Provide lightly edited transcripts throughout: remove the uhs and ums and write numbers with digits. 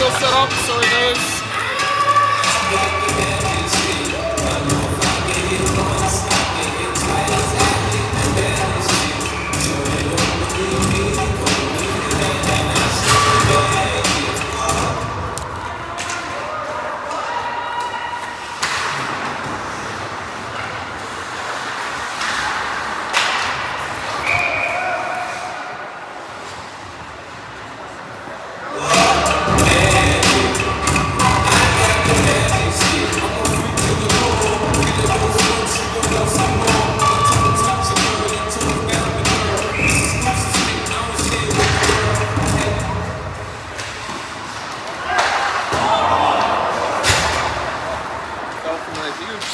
still set up. Sorry, guys.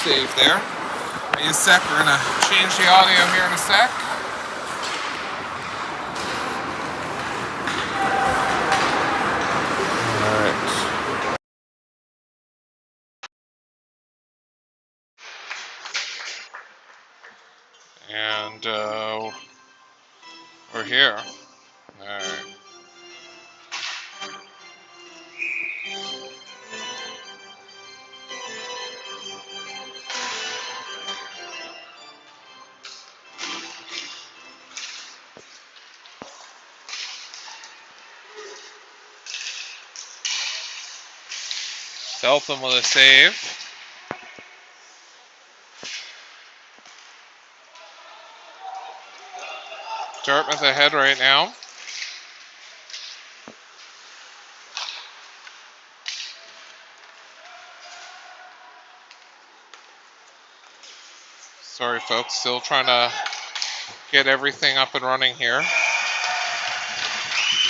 Save there. In a sec, we're gonna change the audio here in a sec. Alright. And we're here. Alright. Feltham with a save. Dartmouth ahead right now. Sorry folks, still trying to get everything up and running here.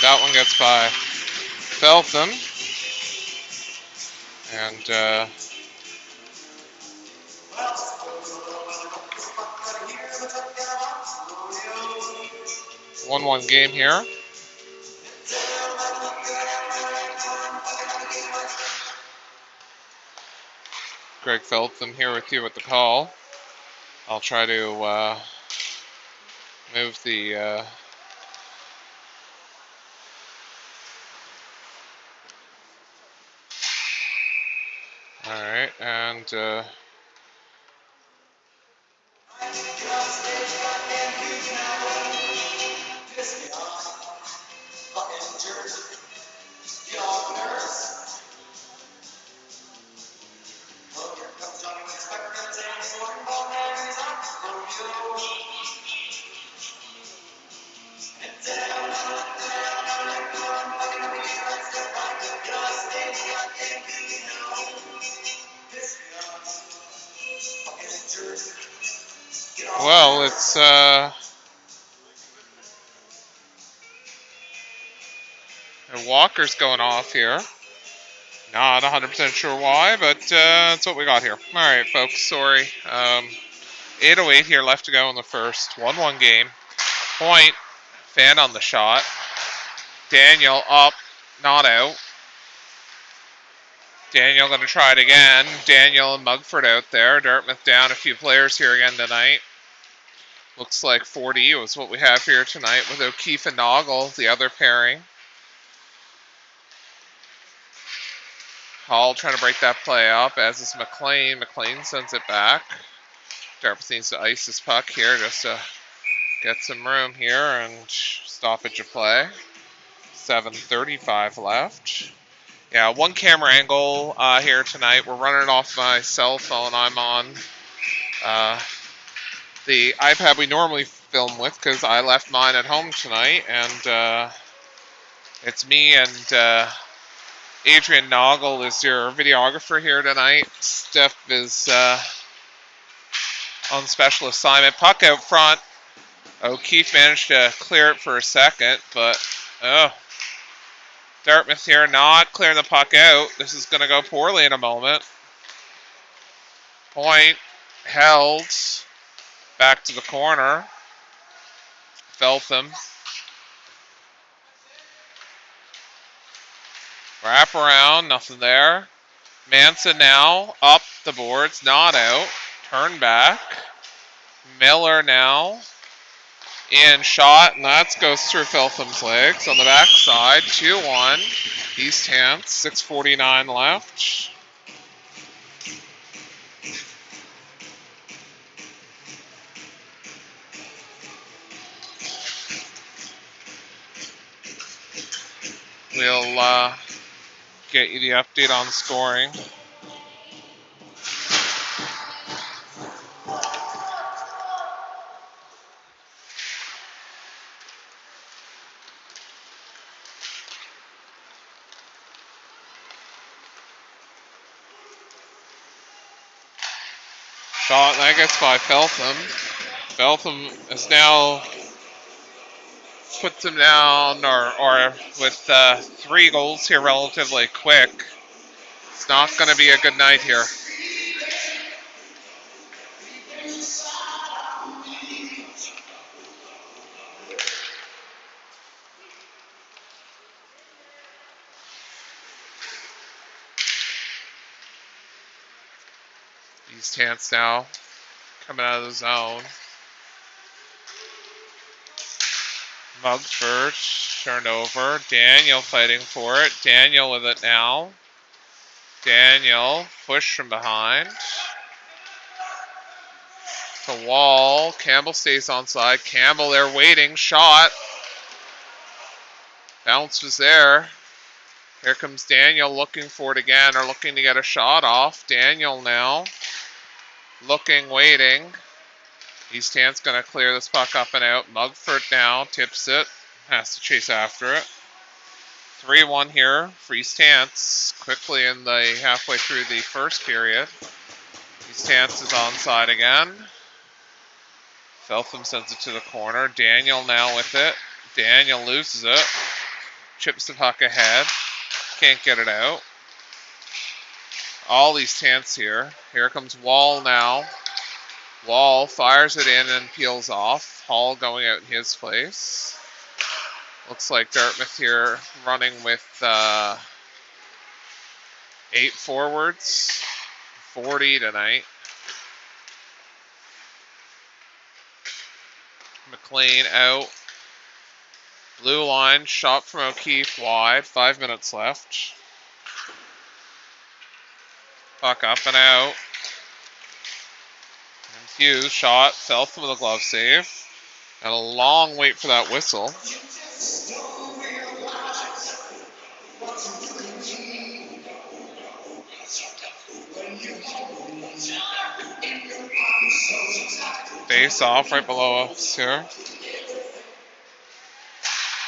That one gets by Feltham. And 1-1 game here. Greg Feltham here with you at the call. I'll try to move the alright, and well, it's Walker's going off here. Not 100% sure why, but that's what we got here. Alright, folks, sorry. 8:08 here left to go in the first. 1-1 game. Point. Fan on the shot. Daniel up. Not out. Daniel going to try it again. Daniel and Mugford out there. Dartmouth down a few players here again tonight. Looks like 40 was what we have here tonight with O'Keefe and Noggle, the other pairing. Hall trying to break that play up, as is McLean. McLean sends it back. Dartmouth needs to ice this puck here just to get some room here and stoppage of play. 7:35 left. Yeah, one camera angle here tonight. We're running off my cell phone. I'm on the iPad we normally film with because I left mine at home tonight, and it's me and Adrian Noggle is your videographer here tonight. Steph is on special assignment. Puck out front. O'Keefe managed to clear it for a second, but Dartmouth here not clearing the puck out. This is going to go poorly in a moment. Point held. Back to the corner. Feltham. Wrap around, nothing there. Manson now up the boards, not out. Turn back. Miller now. In shot, and that goes through Feltham's legs on the backside. 2-1. East Hants, 6:49 left. We'll get you the update on scoring. Shot, and that gets by Feltham. Feltham is now puts them down, or with 3 goals here relatively quick. It's not going to be a good night here. East Hants now coming out of the zone. Mugford turned over. Daniel fighting for it. Daniel with it now. Daniel push from behind. To Wall. Campbell stays onside. Campbell there waiting. Shot. Bounce was there. Here comes Daniel looking for it again, or looking to get a shot off. Daniel now. Looking, waiting. East Hants going to clear this puck up and out. Mugford now tips it. Has to chase after it. 3-1 here for East Hants. Quickly in the halfway through the first period. East Hants is onside again. Feltham sends it to the corner. Daniel now with it. Daniel loses it. Chips the puck ahead. Can't get it out. All East Hants here. Here comes Wall now. Wall fires it in and peels off. Hall going out in his place. Looks like Dartmouth here running with 8 forwards. 40 tonight. McLean out. Blue line, shot from O'Keefe wide. 5 minutes left. Puck up and out. And Hughes shot. Feltham with a glove save. And a long wait for that whistle. Face off right below us here.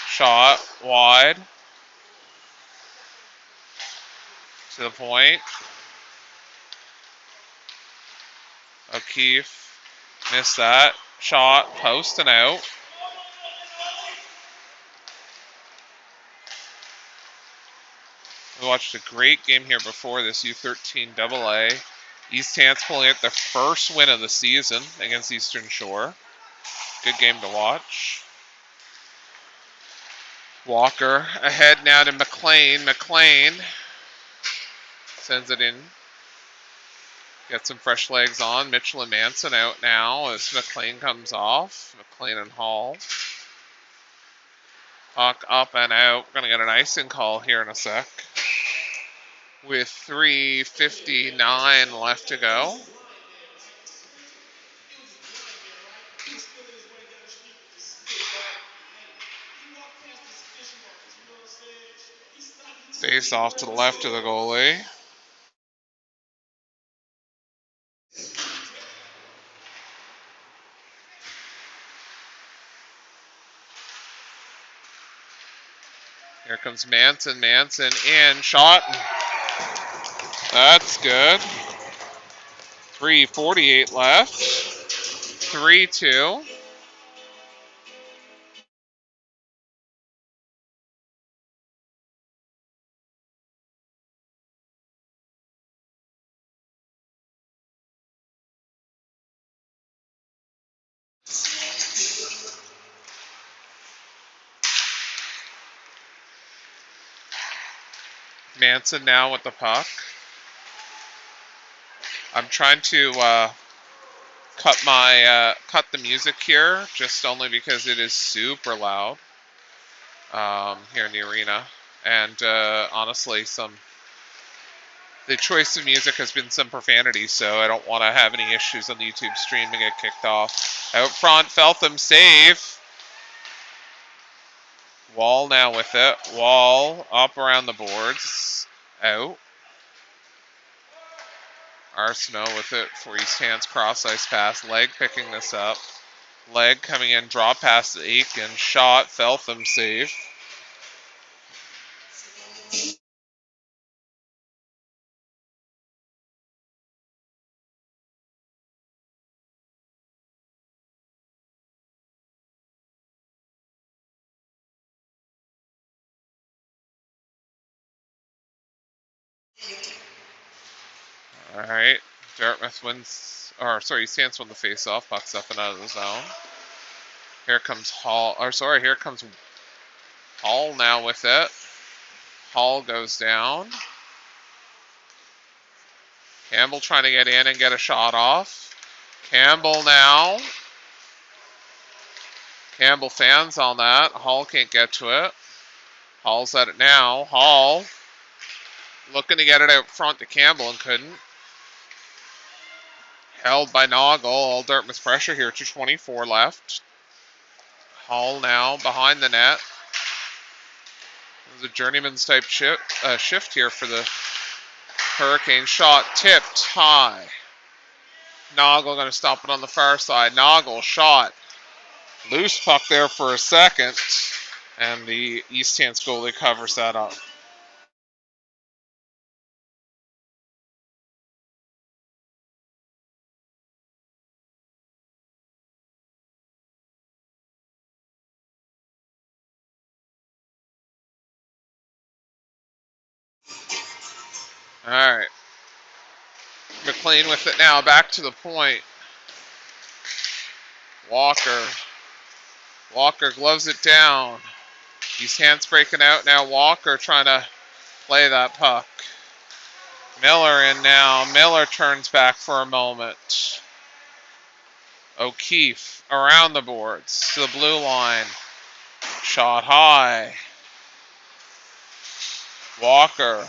Shot wide. To the point. O'Keefe missed that. Shot, post and out. We watched a great game here before this U13 AA. East Hants pulling out their first win of the season against Eastern Shore. Good game to watch. Walker ahead now to McLean. McLean sends it in. Get some fresh legs on. Mitchell and Manson out now as McLean comes off. McLean and Hall. Puck up and out. We're going to get an icing call here in a sec. With 3:59 left to go. Face off to the left of the goalie. Here comes Manson. Manson in. Shot. That's good. 3:48 left. 3-2. Manson now with the puck. I'm trying to cut the music here, just only because it is super loud here in the arena, and honestly, the choice of music has been some profanity, so I don't want to have any issues on the YouTube stream and get kicked off. Out front, Feltham save. Wall now with it. Wall up around the boards. Out. Arsenault with it for East Hants. Cross ice pass. Leg picking this up. Leg coming in. Draw pass to Aiken. Shot. Feltham save. Alright. Dartmouth wins. East Hants won the face-off. Puck's up and out of the zone. Here comes here comes Hall now with it. Hall goes down. Campbell trying to get in and get a shot off. Campbell now. Campbell fans on that. Hall can't get to it. Hall's at it now. Hall looking to get it out front to Campbell and couldn't. Held by Noggle. All Dartmouth pressure here. 2:24 left. Hall now behind the net. There's a journeyman's type shift here for the Hurricane. Shot tipped high. Noggle going to stop it on the far side. Noggle shot. Loose puck there for a second. And the East Hants goalie covers that up. Alright. McLean with it now. Back to the point. Walker. Walker gloves it down. East Hants breaking out now. Walker trying to play that puck. Miller in now. Miller turns back for a moment. O'Keefe around the boards to the blue line. Shot high. Walker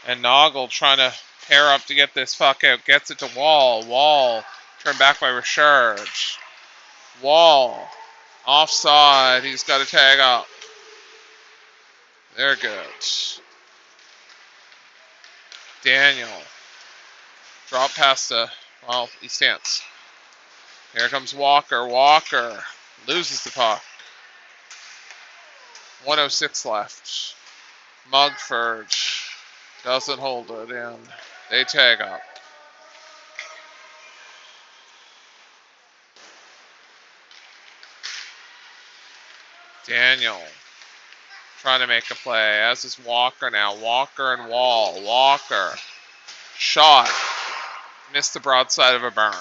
and Noggle trying to pair up to get this puck out. Gets it to Wall. Wall turned back by Richard. Wall offside. He's got to tag up. They're good. Daniel. Drop pass to, East Hants. Here comes Walker. Walker loses the puck. 1:06 left. Mugford doesn't hold it in. They tag up. Daniel trying to make a play, as is Walker now. Walker and Wall. Walker. Shot. Missed the broadside of a burn.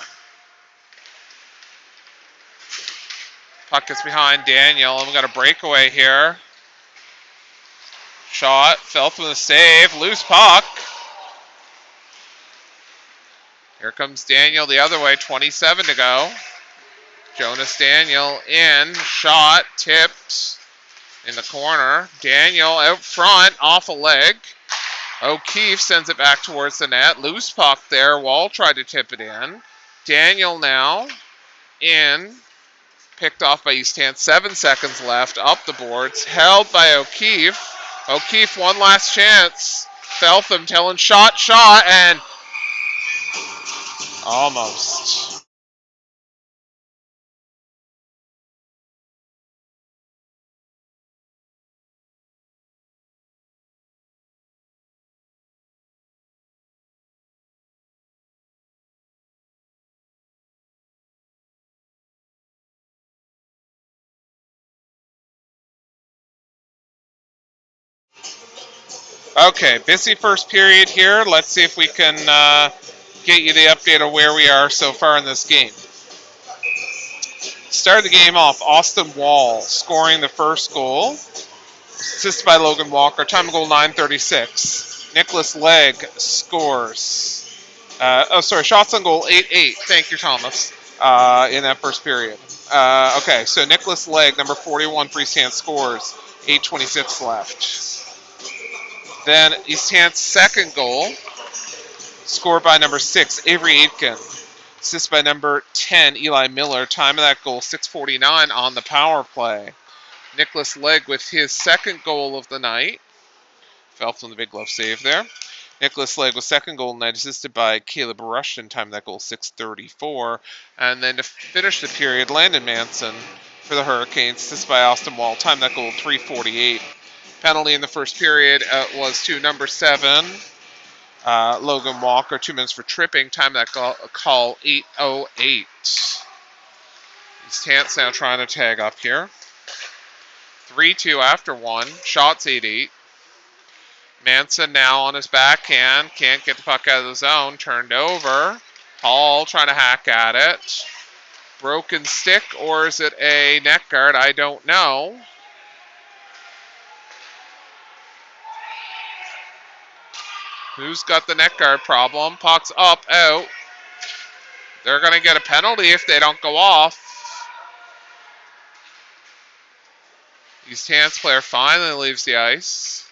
Puck is behind Daniel, and we got a breakaway here. Shot. Feltham with a save. Loose puck. Here comes Daniel the other way. 27 to go. Jonas Daniel in. Shot. Tipped. In the corner. Daniel out front. Off a leg. O'Keefe sends it back towards the net. Loose puck there. Wall tried to tip it in. Daniel now in. Picked off by East Hants. 7 seconds left. Up the boards. Held by O'Keefe. O'Keefe one last chance. Feltham telling shot, and almost. Okay, busy first period here. Let's see if we can get you the update of where we are so far in this game. Started the game off, Austin Wall scoring the first goal. Assisted by Logan Walker. Time of goal 9:36. Nicholas Legg scores. Shots on goal 8-8. Thank you, Thomas. in that first period. Okay, so Nicholas Legg, number 41 for East Hants scores. 8:26 left. Then East Hants' second goal, scored by number 6, Avery Aitken. Assist by number 10, Eli Miller. Time of that goal, 6:49 on the power play. Nicholas Legg with his second goal of the night. Fell from the big glove save there. Nicholas Legg with second goal of the night, assisted by Caleb Rushton. Time of that goal, 6:34. And then to finish the period, Landon Manson for the Hurricanes, assisted by Austin Wall. Time of that goal, 3:48. Penalty in the first period was to number 7, Logan Walker, 2 minutes for tripping. Time of that call, 8:08. East Hants now trying to tag up here. 3-2 after 1. Shots 8-8. Manson now on his backhand. Can't get the puck out of the zone. Turned over. Hall trying to hack at it. Broken stick, or is it a net guard? I don't know. Who's got the net guard problem? Puck's up, out. They're going to get a penalty if they don't go off. East Hants player finally leaves the ice.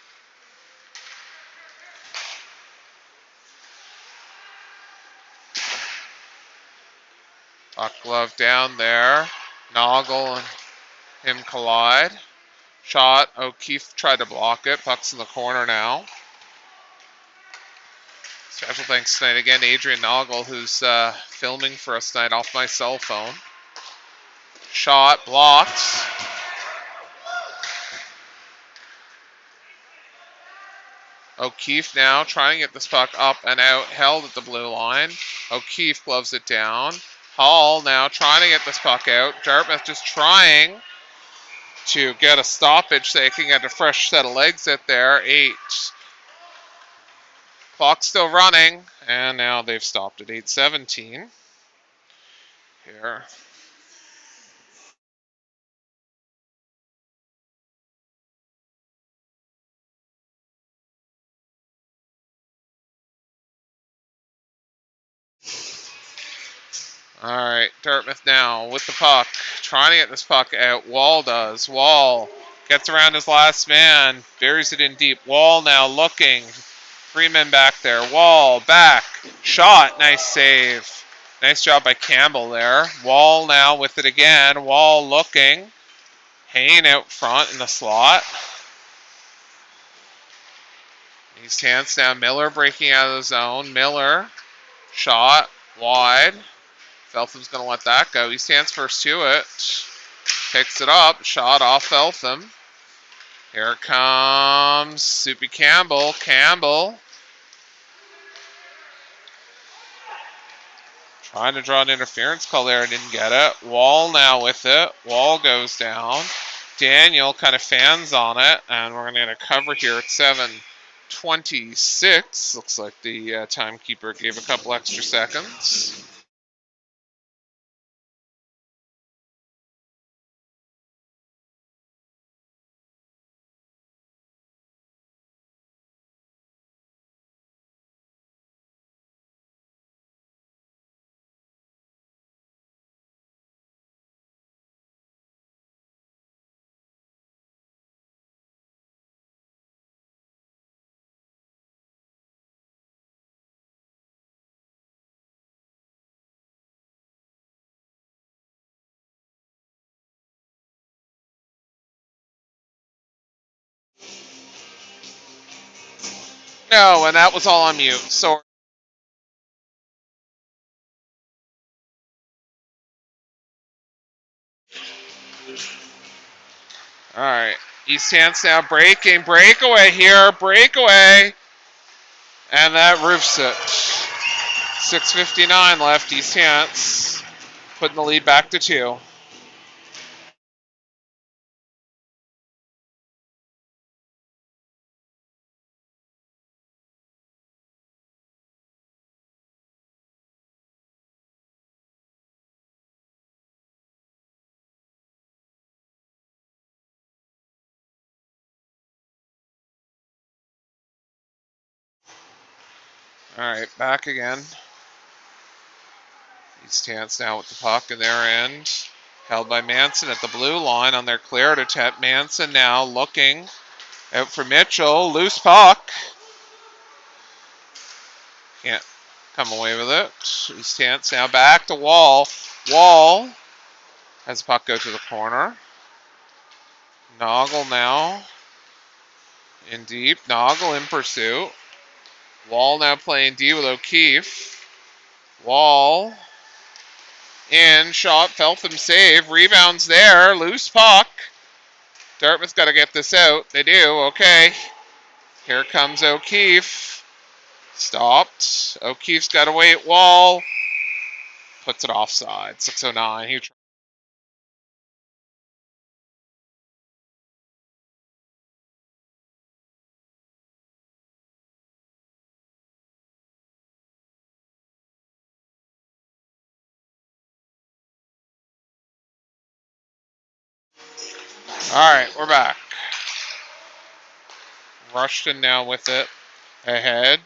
Puck glove down there. Noggle and him collide. Shot. O'Keefe tried to block it. Puck's in the corner now. Special thanks tonight again, Adrian Noggle, who's filming for us tonight off my cell phone. Shot blocked. O'Keefe now trying to get this puck up and out, held at the blue line. O'Keefe gloves it down. Hall now trying to get this puck out. Dartmouth just trying to get a stoppage so they can get a fresh set of legs out there. 8. Clock's still running, and now they've stopped at 8:17. Here. All right, Dartmouth now with the puck, trying to get this puck out. Wall does. Wall gets around his last man, buries it in deep. Wall now looking. 3 men back there. Wall back. Shot. Nice save. Nice job by Campbell there. Wall now with it again. Wall looking. Hayne out front in the slot. East Hants now. Miller breaking out of the zone. Miller. Shot. Wide. Feltham's going to let that go. East Hants first to it. Picks it up. Shot off Feltham. Here comes Soupy Campbell. Campbell. Trying to draw an interference call there. Didn't get it. Wall now with it. Wall goes down. Daniel kind of fans on it. And we're going to get a cover here at 7:26. Looks like the timekeeper gave a couple extra seconds. No, and that was all on mute. So. All right. East Hants now breaking. Breakaway here. Breakaway. And that roofs it. 6:59 left. East Hants putting the lead back to 2. All right, back again. East Hants now with the puck in their end. Held by Manson at the blue line on their clear to attempt. Manson now looking out for Mitchell. Loose puck. Can't come away with it. East Hants now back to Wall. Wall has the puck go to the corner. Noggle now in deep. Noggle in pursuit. Wall now playing D with O'Keefe. Wall in. Shot. Feltham save. Rebounds there. Loose puck. Dartmouth's got to get this out. They do. Okay. Here comes O'Keefe. Stopped. O'Keefe's got to wait. Wall puts it offside. 6:09. All right, we're back. Rushton now with it. Ahead.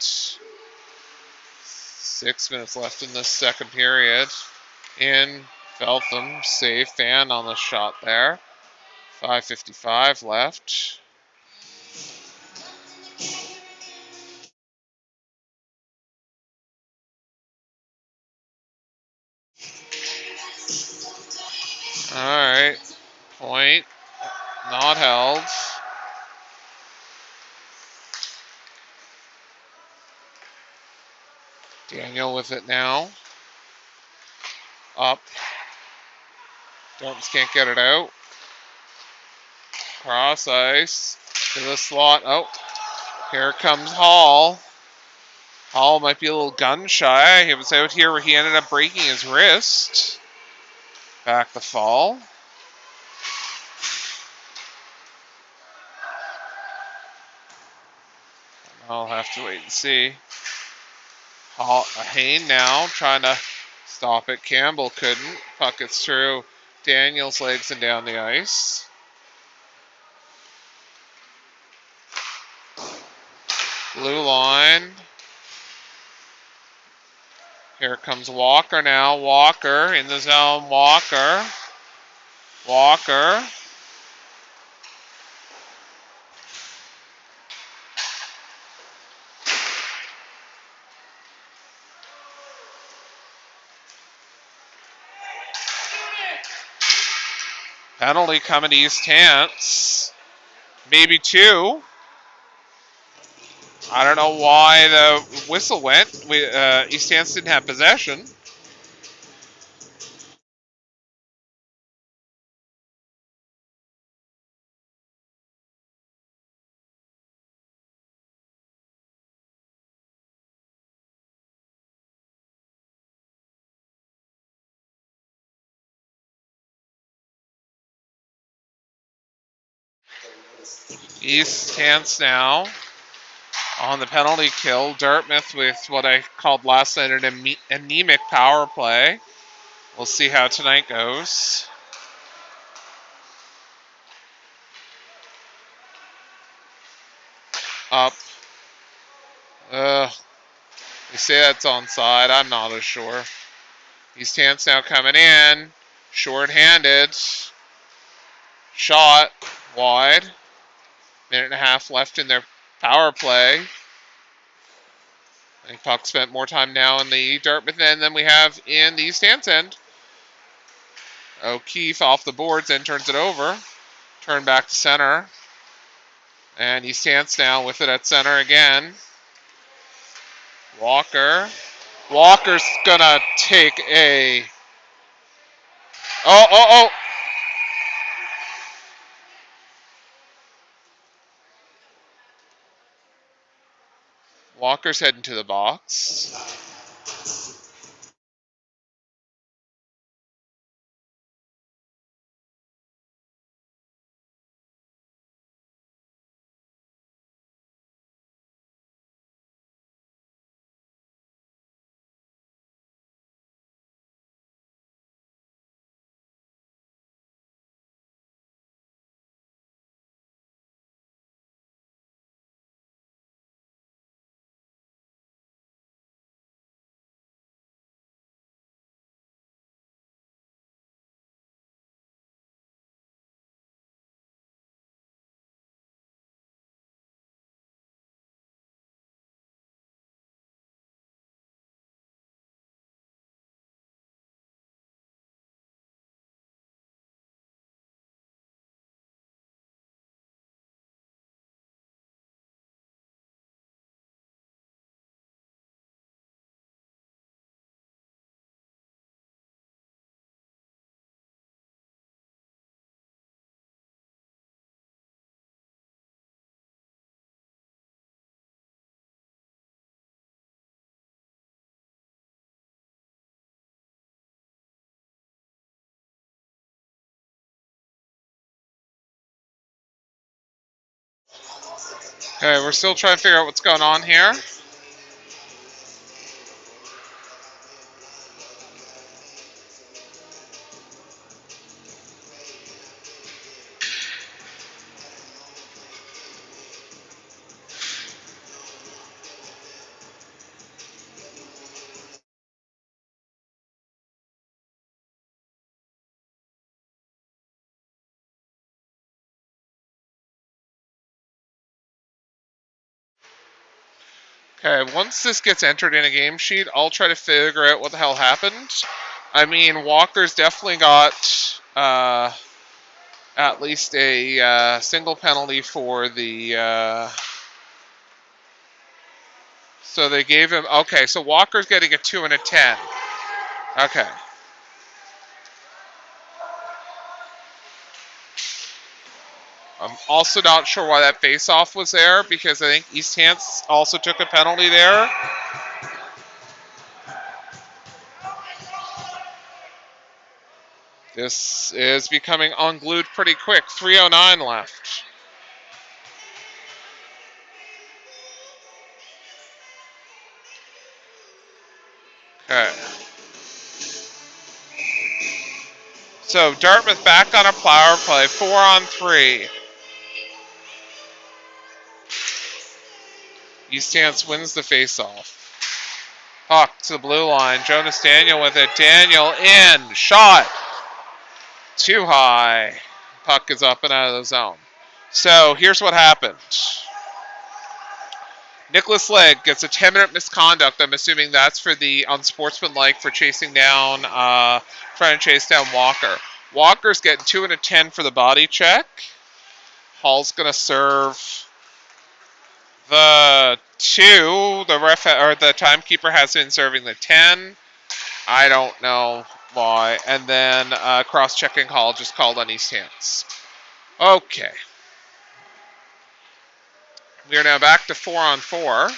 6 minutes left in this second period. In. Feltham. Safe. Fan on the shot there. 5:55 left. All right. Point. Not held. Daniel with it now. Up. Dartmouth can't get it out. Cross ice to the slot. Oh, here comes Hall. Hall might be a little gun shy. He was out here where he ended up breaking his wrist. Back the fall. I'll have to wait and see. Hayne now trying to stop it. Campbell couldn't. Puck gets through Daniel's legs and down the ice. Blue line. Here comes Walker now. Walker in the zone. Walker. Walker. Penalty coming to East Hants. Maybe 2. I don't know why the whistle went. East Hants didn't have possession. East Hants now on the penalty kill. Dartmouth with what I called last night an anemic power play. We'll see how tonight goes. Up. They say that's onside. I'm not as sure. East Hants now coming in. Short-handed. Shot. Wide. Minute and a half left in their power play. I think Puck spent more time now in the Dartmouth end than we have in the East Hants end. O'Keefe off the boards and turns it over. Turn back to center. And East Hants now with it at center again. Walker. Walker's gonna take a... Oh! Walker's heading to the box. Okay, we're still trying to figure out what's going on here. Okay, once this gets entered in a game sheet, I'll try to figure out what the hell happened. I mean, Walker's definitely got at least a single penalty for the... so they gave him... Okay, so Walker's getting a 2 and a 10. Okay. I'm also not sure why that face-off was there, because I think East Hants also took a penalty there. This is becoming unglued pretty quick. 3:09 left. Okay. So Dartmouth back on a power play, 4-on-3. East Hants wins the face-off. Puck to the blue line. Jonas Daniel with it. Daniel in. Shot. Too high. Puck is up and out of the zone. So here's what happened. Nicholas Legg gets a 10-minute misconduct. I'm assuming that's for the unsportsmanlike for chasing down, trying to chase down Walker. Walker's getting 2 and a 10 for the body check. Hall's going to serve the 2. The ref or the timekeeper has been serving the 10. I don't know why. And then cross-checking Hall just called on East Hants. Okay. We are now back to 4-on-4.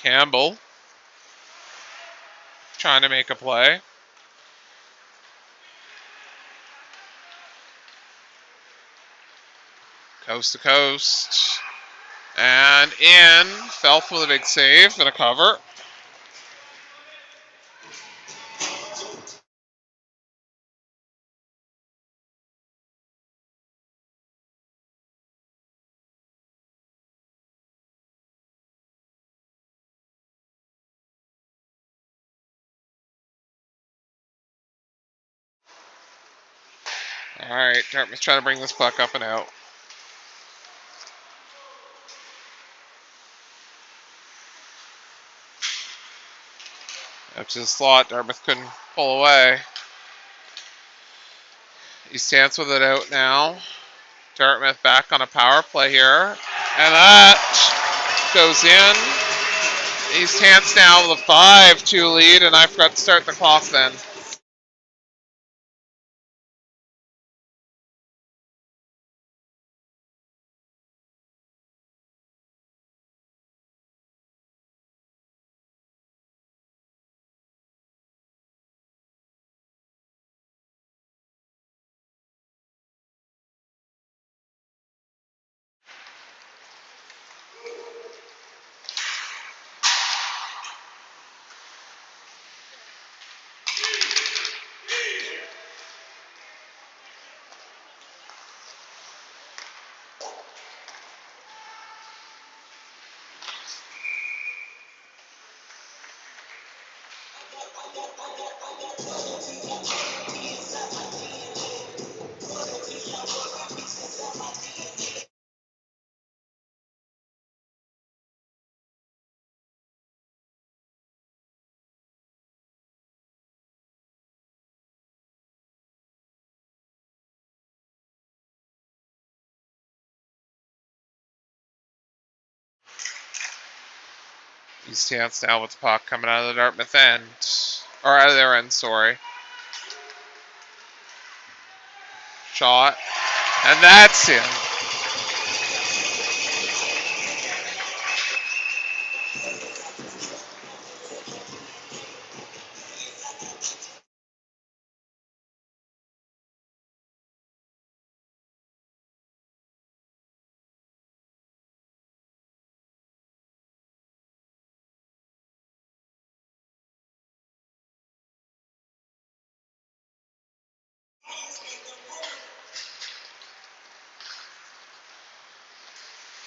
Campbell trying to make a play. Coast to coast. And in. Felth with a big save and a cover. All right, Dartmouth's trying to bring this puck up and out. Up to the slot, Dartmouth couldn't pull away. East Hants with it out now. Dartmouth back on a power play here. And that goes in. East Hants now with a 5-2 lead, and I forgot to start the clock then. East Hants now with the puck coming out of the Dartmouth end. Or out of their end, sorry. Shot. And that's in.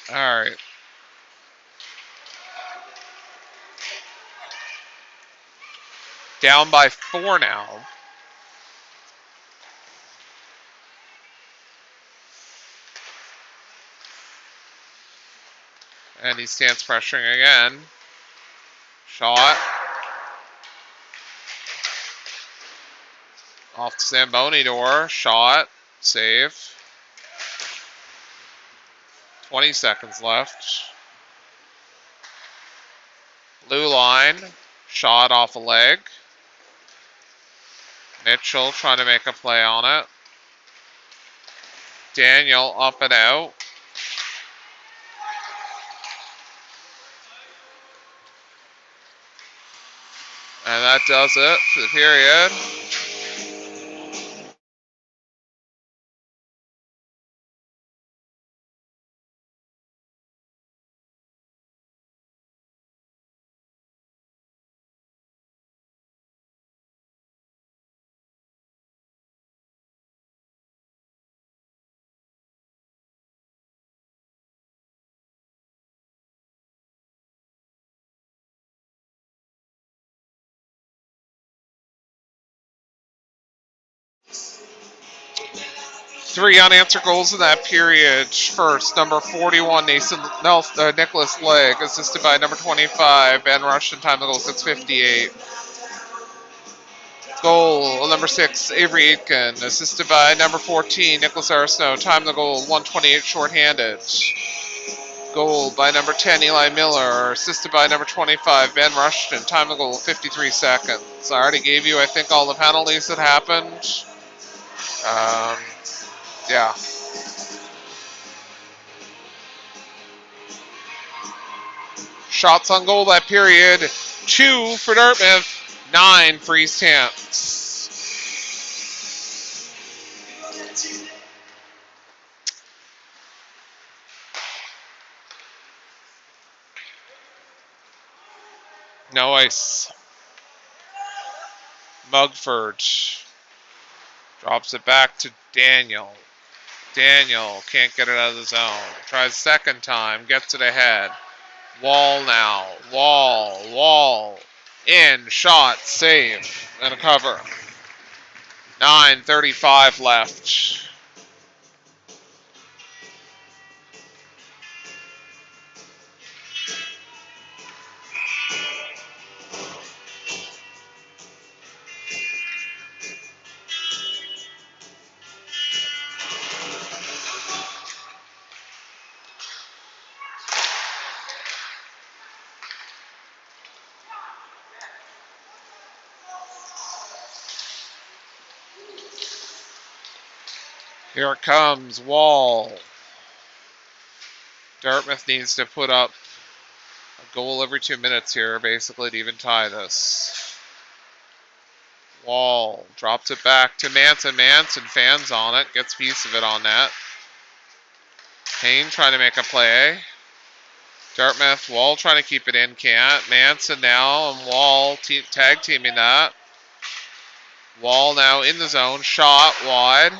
All right. Down by 4 now. And he stands pressuring again. Shot. Off the Zamboni door. Shot. Save. 20 seconds left. Blue line. Shot off a leg. Mitchell trying to make a play on it. Daniel up and out. And that does it for the period. Three unanswered goals in that period. First, number 41, Nicholas Legg, assisted by number 25, Ben Rushton, time the goal 6:58. Goal, number 6, Avery Aitken, assisted by number 14, Nicholas Arsenault, time the goal 1:28 shorthanded. Goal by number 10, Eli Miller, assisted by number 25, Ben Rushton, time the goal 53 seconds. I already gave you, I think, all the penalties that happened. Yeah. Shots on goal that period. 2 for Dartmouth, 9 for East Hants. No ice. Mugford drops it back to Daniel. Daniel can't get it out of the zone. Tries second time, gets it ahead. Wall now. Wall. In, shot, save, and a cover. 9:35 left. Here it comes, Wall. Dartmouth needs to put up a goal every 2 minutes here, basically, to even tie this. Wall drops it back to Manson. Manson fans on it, gets a piece of it on net. Payne trying to make a play. Dartmouth, Wall trying to keep it in, can't. Manson now, and Wall tag teaming that. Wall now in the zone, shot wide.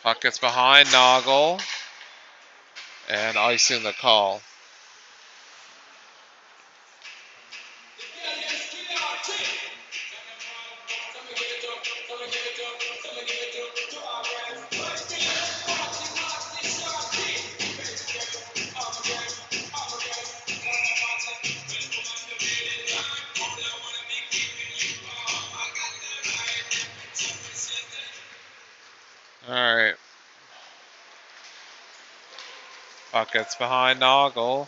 Puck gets behind Noggle. And icing the call. Alright. Puck gets behind Noggle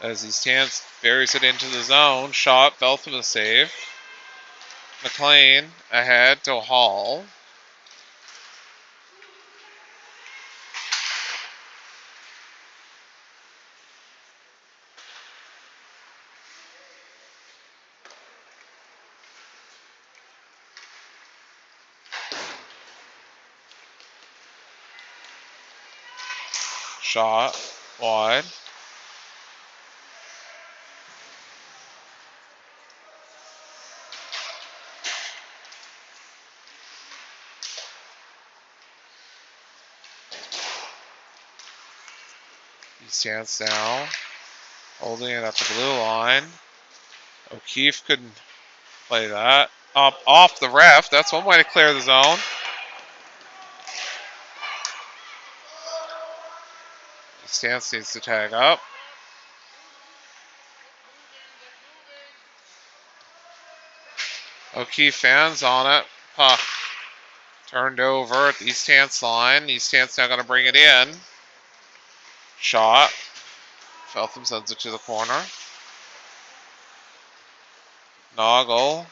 as he stands, buries it into the zone. Shot, fell from the save. McLean ahead to Hall. Shot. Wide. East Hants now. Holding it at the blue line. O'Keefe couldn't play that. Up off the ref. That's one way to clear the zone. East Hants needs to tag up. O'Keefe fans on it. Puck turned over at the East Hants line. East Hants now going to bring it in. Shot. Feltham sends it to the corner. Noggle.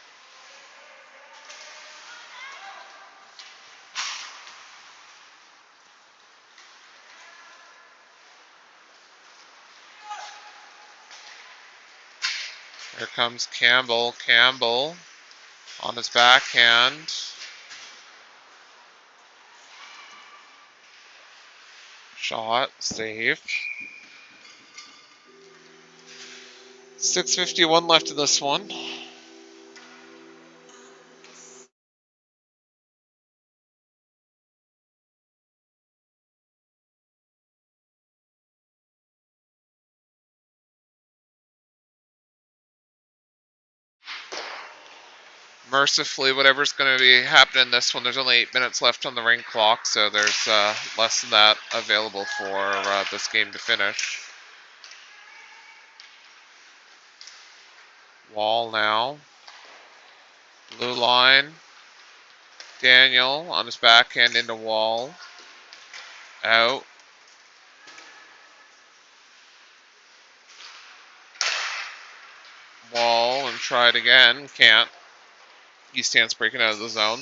Here comes Campbell. Campbell on his backhand. Shot. Save. 6:51 left in this one. Mercifully, whatever's going to be happening in this one, there's only 8 minutes left on the ring clock, so there's less than that available for this game to finish. Wall now. Blue line. Daniel on his backhand into Wall. Out. Wall and try it again. Can't. East Hants breaking out of the zone.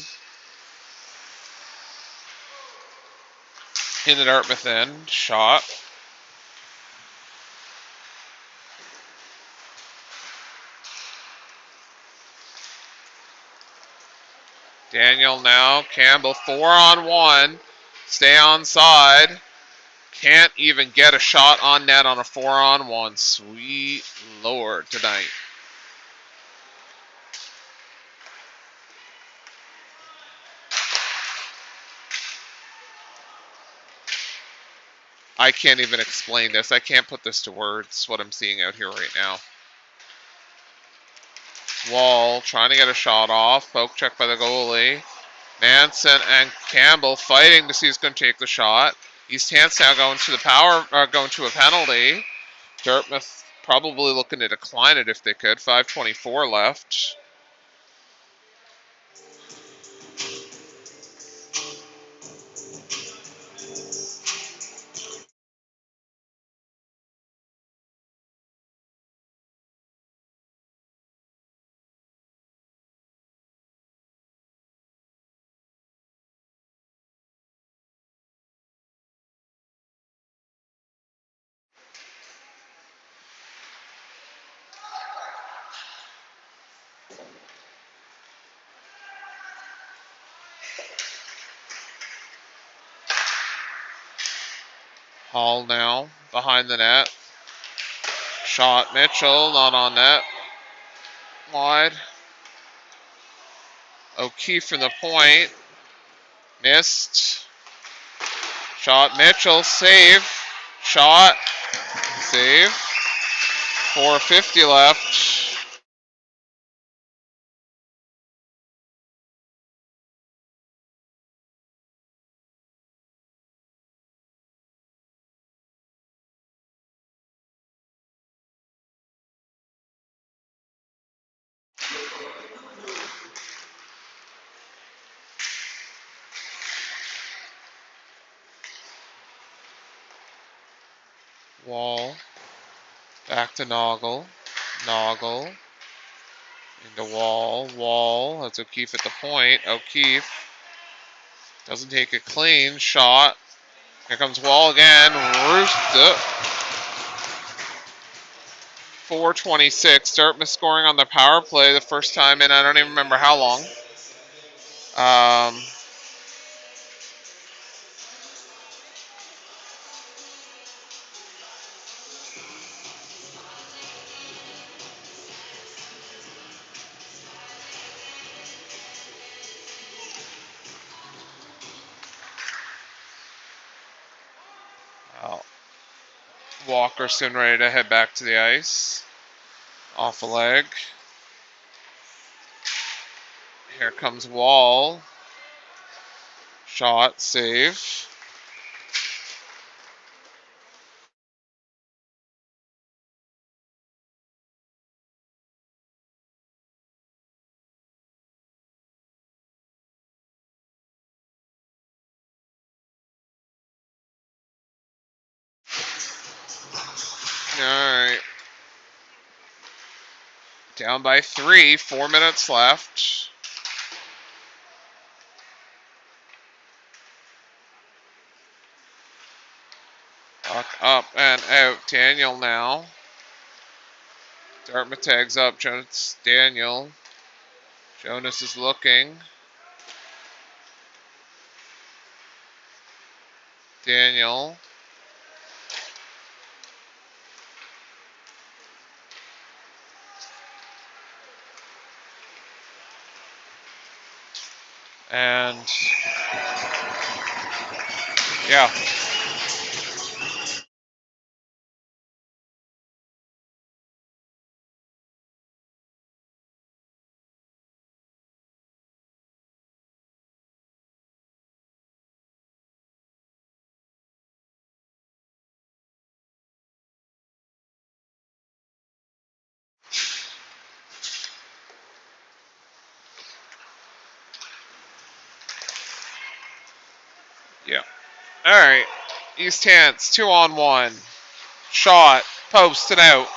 In the Dartmouth end. Shot. Daniel now. Campbell 4-on-1. Stay on side. Can't even get a shot on net on a 4-on-1. Sweet Lord tonight. I can't even explain this. I can't put this to words, what I'm seeing out here right now. Wall trying to get a shot off. Poke check by the goalie. Manson and Campbell fighting to see who's going to take the shot. East Hants now going to the going to a penalty. Dartmouth probably looking to decline it if they could. 5:24 left. Hall now behind the net. Shot Mitchell, not on net. Wide. O'Keefe from the point. Missed. Shot Mitchell, save. Shot, save. 4:50 left. Wall. Back to Noggle. Noggle. Into Wall. Wall. That's O'Keefe at the point. O'Keefe doesn't take a clean shot. Here comes Wall again. Roofed it. 4:26. Dartmouth scoring on the power play the first time in I don't even remember how long. Walker soon ready to head back to the ice. Off a leg. Here comes Wall. Shot, save. Alright. Down by 3, 4 minutes left. Puck up and out. Daniel now. Dartmouth tags up. Jonas Daniel. Jonas is looking. Daniel. And yeah. Yeah. Alright. East Hants, 2-on-1. Shot. Post and out.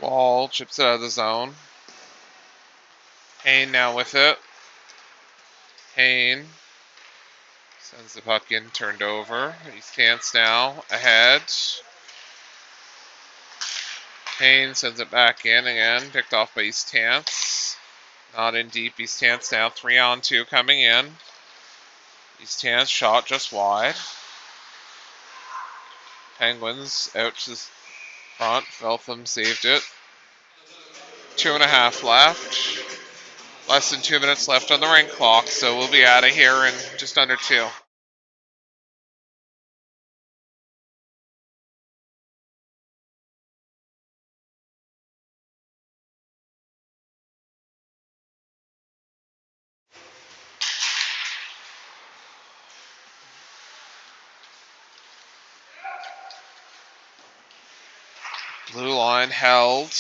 Wall chips it out of the zone. Hayne now with it. Hayne sends the puck in, turned over. East Hants now ahead. Hayne sends it back in again, picked off by East Hants. Not in deep. East Hants now 3-on-2 coming in. East Hants shot just wide. Penguins out to the front. Feltham saved it. 2.5 left. Less than 2 minutes left on the rink clock, so we'll be out of here in just under 2. Blue line held.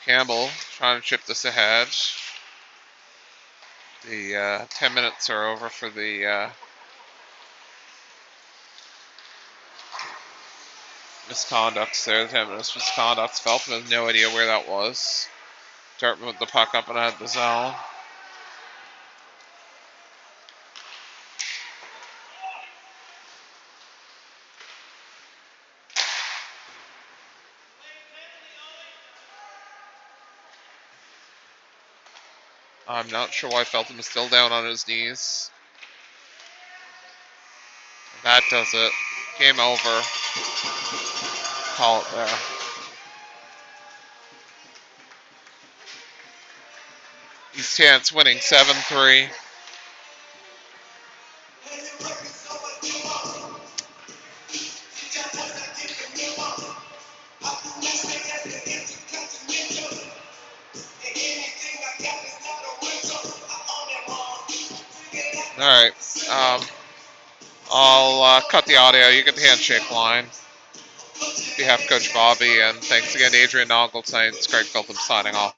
Campbell trying to chip this ahead. The 10 minutes are over for the misconducts there. The 10 minutes misconducts. Feltham has no idea where that was. Dartmouth with the puck up and out of the zone. I'm not sure why Feltham is still down on his knees. That does it. Game over. Call it there. East Hants winning 7-3. Alright. I'll cut the audio. You get the handshake line. On behalf of Coach Bobby, and thanks again to Adrian Noggle tonight. It's Craig Feltham signing off.